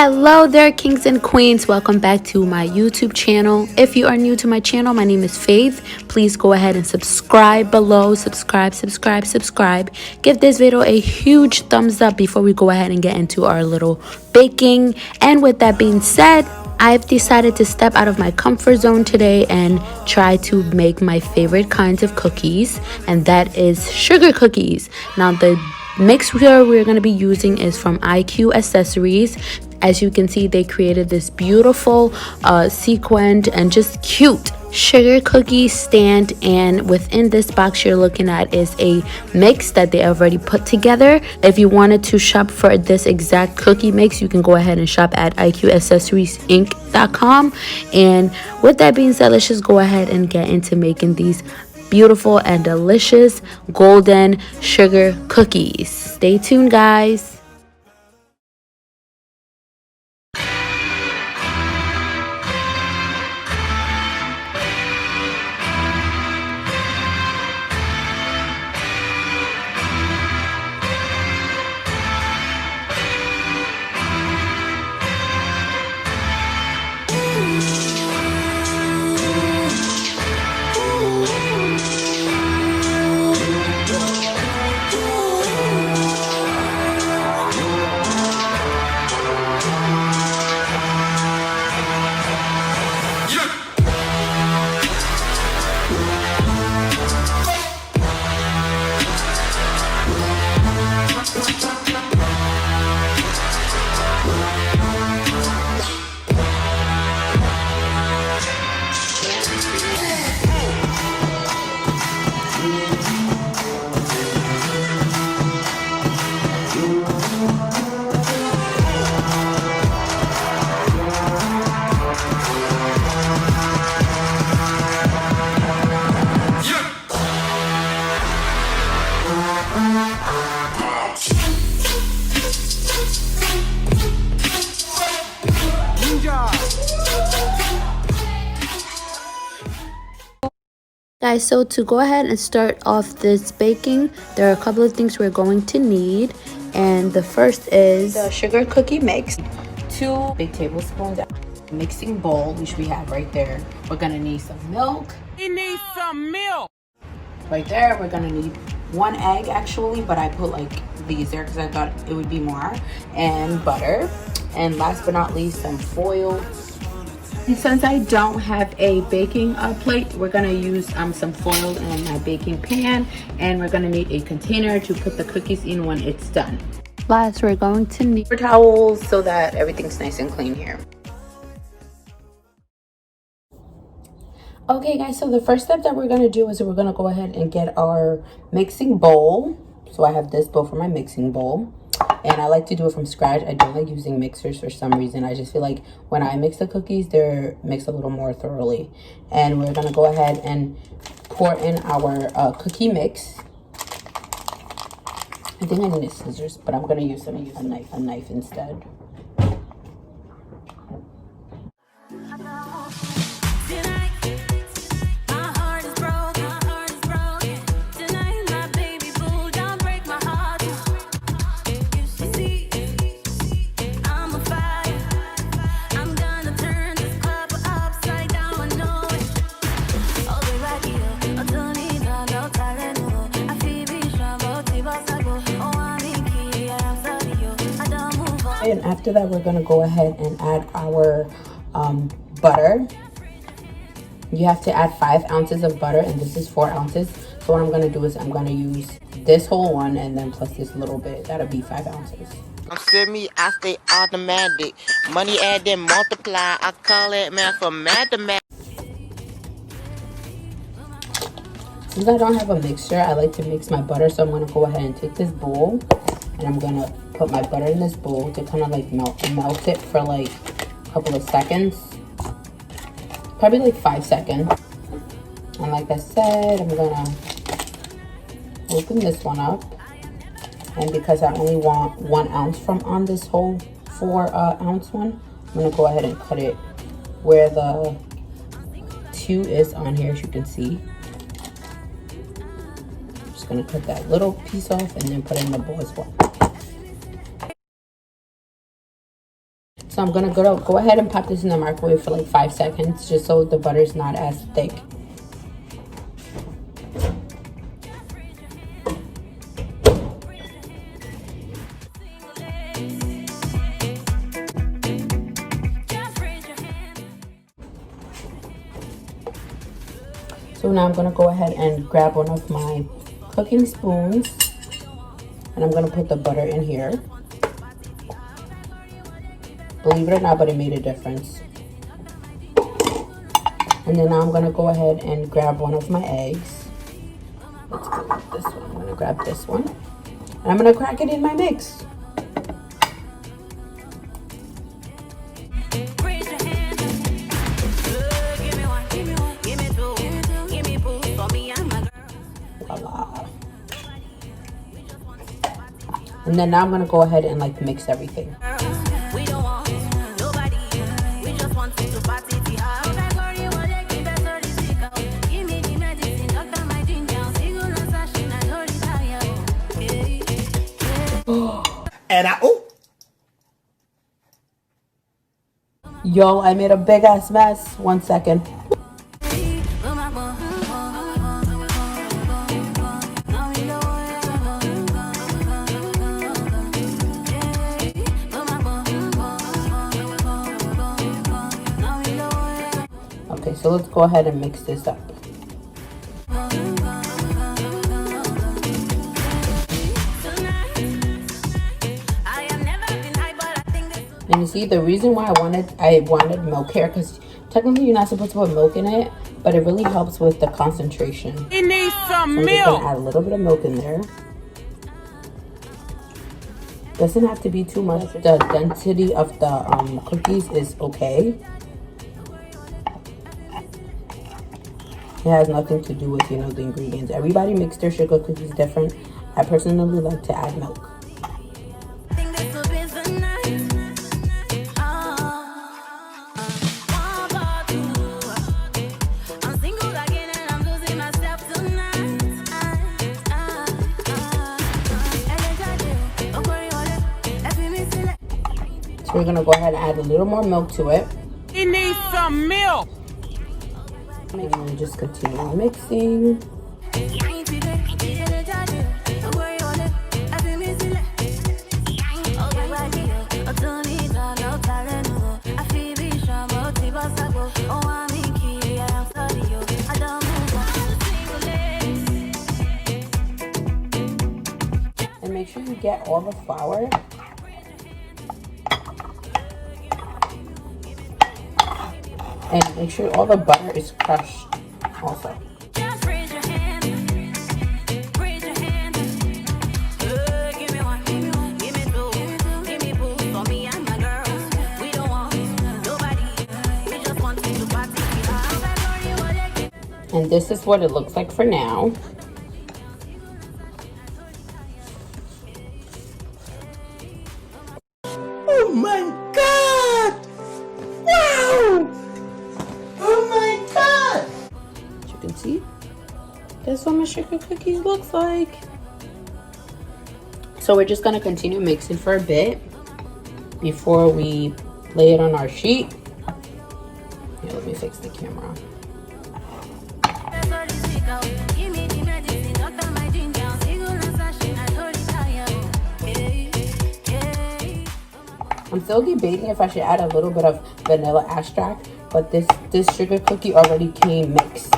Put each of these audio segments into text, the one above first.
Hello there, kings and queens. Welcome back to my YouTube channel. If you are new to my channel, my name is FAV. Please go ahead and subscribe below. Subscribe. Give this video a huge thumbs up before we go ahead and get into our little baking. And with that being said, I've decided to step out of my comfort zone today and try to make my favorite kinds of cookies, and that is sugar cookies. Now, the mixture we're going to be using is from IQ Accessories. As you can see, they created this beautiful sequined and just cute sugar cookie stand, and within this box you're looking at is a mix that they already put together. If you wanted to shop for this exact cookie mix, you can go ahead and shop at iqaccessoriesinc.com. And with that being said, let's just go ahead and get into making these beautiful and delicious golden sugar cookies. Stay tuned, guys. Guys, so to go ahead and start off this baking, there are a couple of things we're going to need, and the first is the sugar cookie mix. 2 big tablespoons mixing bowl, which we have right there. We're gonna need some milk. We need some milk right there. We're gonna need 1 egg actually, but I put like these there because I thought it would be more, and butter, and last but not least, some foil. And since I don't have a baking plate, we're gonna use some foil in my baking pan, and we're gonna need a container to put the cookies in when it's done. Last, we're going to need paper towels so that everything's nice and clean here. Okay guys, so the first step that we're gonna do is we're gonna go ahead and get our mixing bowl. So I have this bowl for my mixing bowl, and I like to do it from scratch. I don't like using mixers for some reason. I just feel like when I mix the cookies, they're mixed a little more thoroughly. And we're gonna go ahead and pour in our cookie mix. I think I need scissors, but I'm gonna use a knife instead. And after that, we're gonna go ahead and add our butter. You have to add 5 ounces of butter, and this is 4 ounces. So what I'm gonna do is I'm gonna use this whole one and then plus this little bit. That'll be 5 ounces. Send me, I stay automatic. Money add then multiply. I call it math for mathematics. Since I don't have a mixture, I like to mix my butter, so I'm gonna go ahead and take this bowl and I'm gonna put my butter in this bowl to kind of like melt it for like a couple of seconds, probably like 5 seconds. And like I said, I'm gonna open this one up, and because I only want 1 ounce from on this whole 4 ounce one, I'm gonna go ahead and cut it where the 2 is on here, as you can see. Gonna cut that little piece off and then put it in the bowl as well. So I'm gonna go ahead and pop this in the microwave for like 5 seconds, just so the butter's not as thick. So now I'm gonna go ahead and grab one of my cooking spoons, and I'm gonna put the butter in here. Believe it or not, but it made a difference. And then now I'm gonna go ahead and grab one of my eggs. Let's go with this one. I'm gonna grab this one, and I'm gonna crack it in my mix. Voila. And then now I'm gonna go ahead and like mix everything. And Yo, I made a big ass mess. 1 second. Okay, so let's go ahead and mix this up. And you see, the reason why I wanted milk here, because technically you're not supposed to put milk in it, but it really helps with the concentration. It needs some So I'm just milk. gonna add a little bit of milk in there. Doesn't have to be too much. The density of the cookies is okay. It has nothing to do with, you know, the ingredients. Everybody makes their sugar cookies different. I personally like to add milk. So we're gonna go ahead and add a little more milk to it. It needs some milk. And then just continue mixing. And make sure you get all the flour. And make sure all the butter is crushed also. And this is what it looks like for now. oh my God! Wow! Oh my God! As you can see, that's what my sugar cookies looks like. So we're just gonna continue mixing for a bit before we lay it on our sheet. Here, let me fix the camera. I'm still debating if I should add a little bit of vanilla extract, but this sugar cookie already came mixed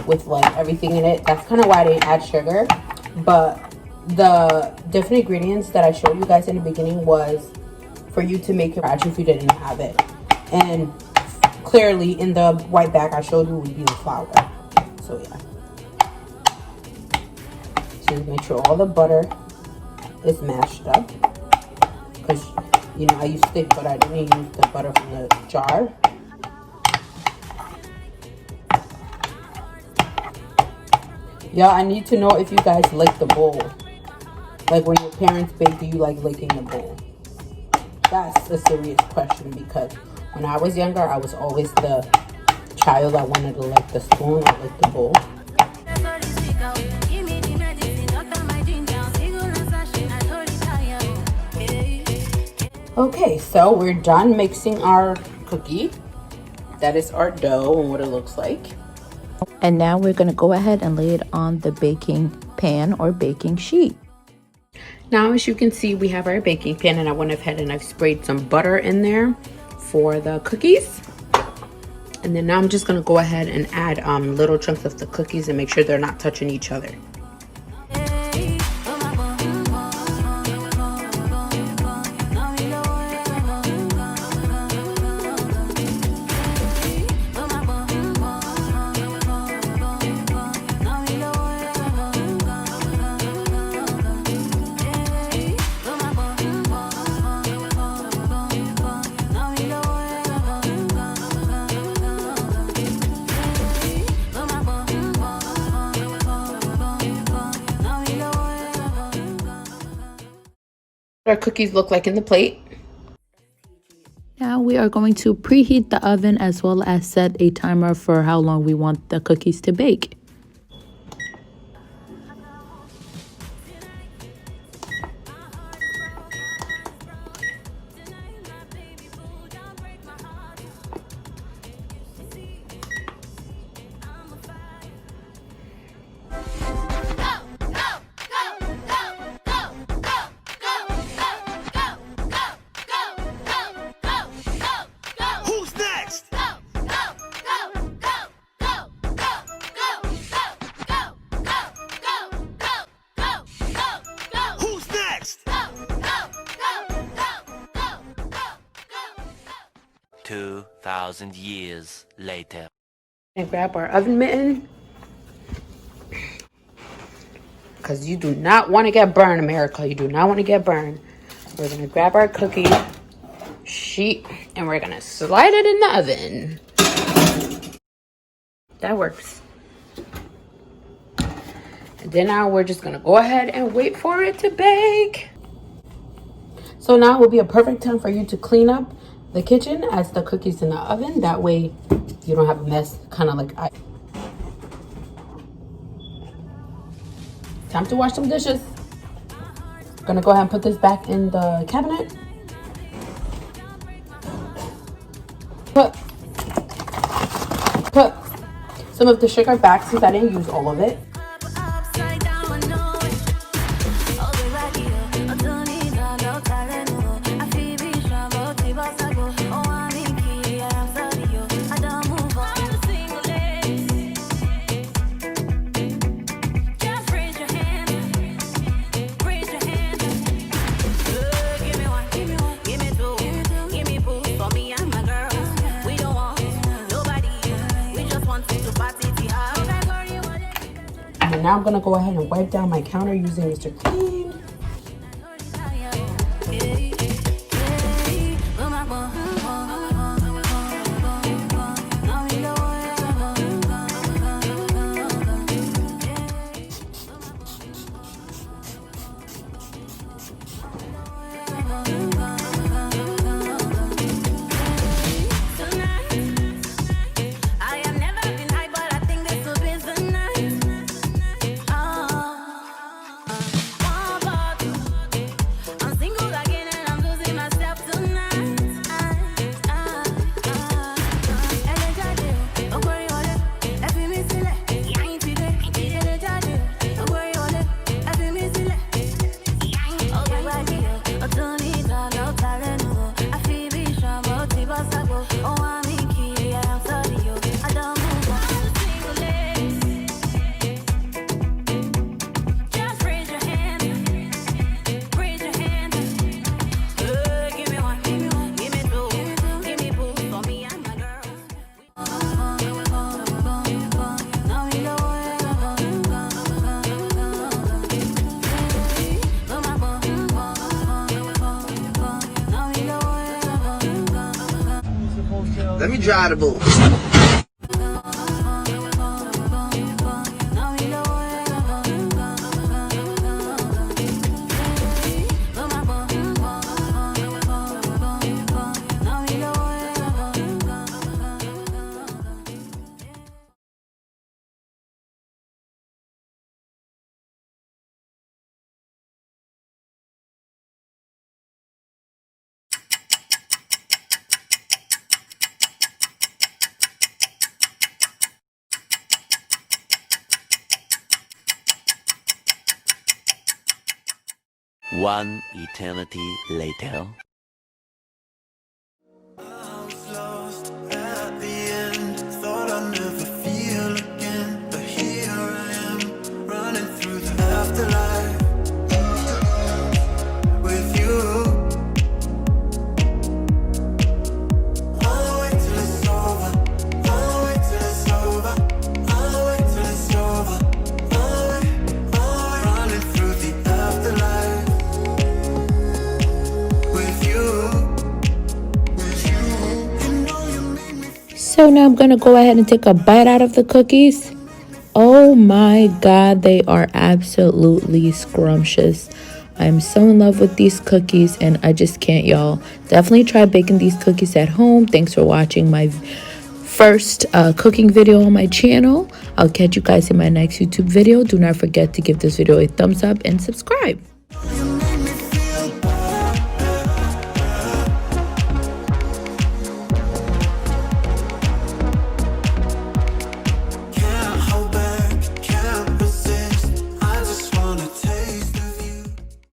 with like everything in it. That's kind of why I didn't add sugar. But the different ingredients that I showed you guys in the beginning was for you to make it actually if you didn't have it. And clearly in the white bag I showed you would be the flour. So yeah. So make sure all the butter is mashed up, because you know I used thick butter. I didn't use the butter from the jar. Y'all, I need to know if you guys lick the bowl. Like when your parents bake, do you like licking the bowl? That's a serious question, because when I was younger, I was always the child that wanted to lick the spoon or lick the bowl. Okay, so we're done mixing our cookie. That is our dough and what it looks like. And now we're going to go ahead and lay it on the baking pan or baking sheet. Now, as you can see, we have our baking pan, and I went ahead and I've sprayed some butter in there for the cookies. And then now I'm just gonna go ahead and add little chunks of the cookies and make sure they're not touching each other. Our cookies look like in the plate. Now we are going to preheat the oven as well as set a timer for how long we want the cookies to bake. Who's next? 2,000 years later. And grab our oven mitten, because you do not want to get burned, America. You do not want to get burned. We're gonna grab our cookie sheet and we're gonna slide it in the oven. That works. And then now we're just gonna go ahead and wait for it to bake. So now will be a perfect time for you to clean up the kitchen as the cookie's in the oven. That way you don't have a mess, kind of like I. Time to wash some dishes. Gonna go ahead and put this back in the cabinet. Put some of the sugar back since I didn't use all of it. And now I'm gonna go ahead and wipe down my counter using Mr. Clean. Let me dry the book. One eternity later. Lost at the end, thought I'd never feel again, but here I am, running through the afterlife with you. I'll wait till it's over, I'll wait till it's over, I'll wait till it's over, I'll wait, running through the afterlife with you. So now I'm gonna go ahead and take a bite out of the cookies. Oh my god, they are absolutely scrumptious. I'm so in love with these cookies and I just can't, y'all. Definitely try baking these cookies at home. Thanks for watching my first cooking video on my channel. I'll catch you guys in my next YouTube video. Do not forget to give this video a thumbs up and subscribe. You